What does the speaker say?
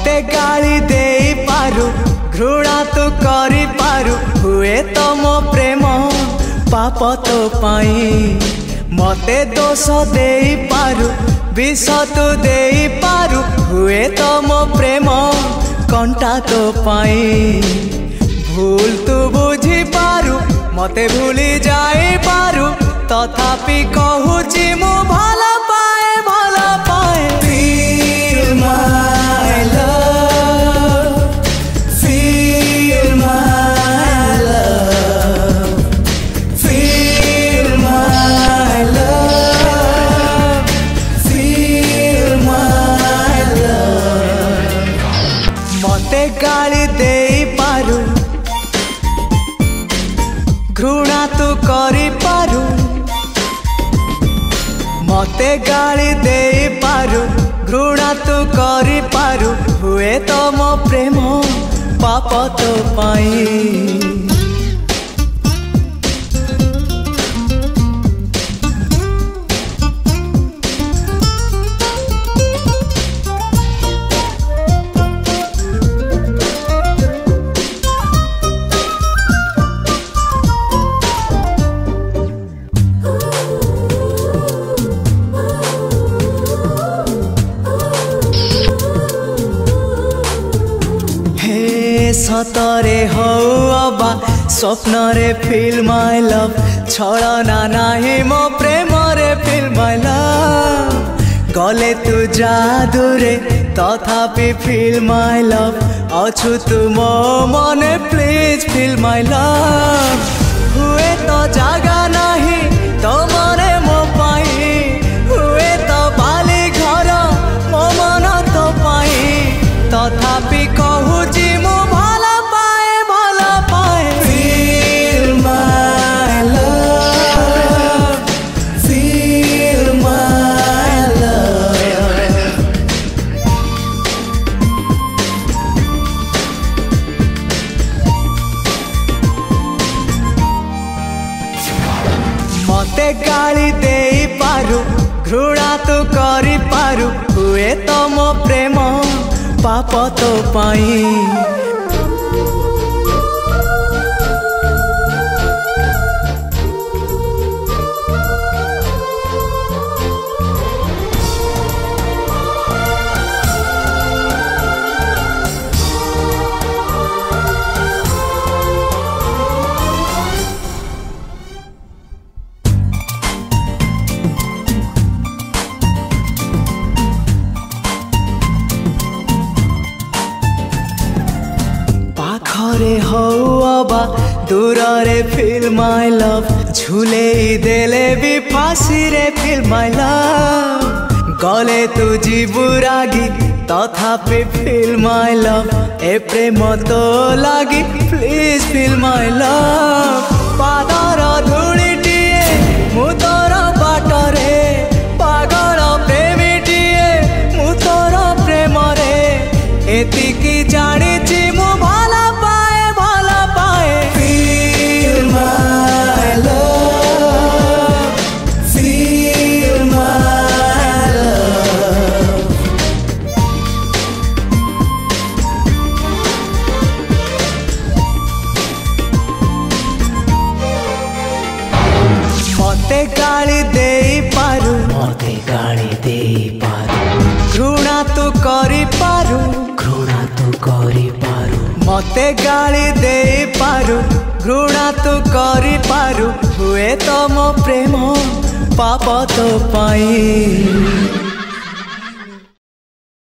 मते गाली दे पारु घृणा तू करी पारु हुए तो मो प्रेम पाप तो पाई मते दोष दे पारु विष तू दे पारु हुए तो मो प्रेम कंटा तो पाई भूल तू बुझी पारु मते भूली जाई पारु तथापि कहूची मु भला पाए Feel my love, feel my love, feel my love, feel my love. मते गाली दे पारु घृणा तू करी पारु मते गाली दे पारु घृणा तू करी पारु हुए तो मो प्रेम पाप तो पाई सतरे हौ अबा स्वप्न रे फील माय लव छलना नाही मो प्रेम रे फील माय लव गले तू जादू रे तथापि फील माय लव अछु तू मो मने प्लीज फील माय लव हुए तो जागा नाही तो मने मो पाई हुए तो बाली घर मो मन तो पाई तथापि कहूची मो मते गाली दे पारु घृणा तू करी पारु हुए तो मो प्रेम पाप तो पाई पाखरे हौ अबा दूर रे फील माय लव झूले देले भी फांसी रे फील माय लव गले तू जीवु रागी तथापि फील माय लव ए प्रेम तो लागी प्लीज फील माय लव पादर धूलिटिए मु तोर बाटरे पागल प्रेमीटिए मु तोर प्रेम रे एतिकी जानिछि मु मते गाली दे पारु मते गाली दे पारु घृणा तू करी पारु घृणा तू करी पारु मते गाली दे पारु घृणा तू करी पारु हुए तो मो प्रेम पाप तो पाई।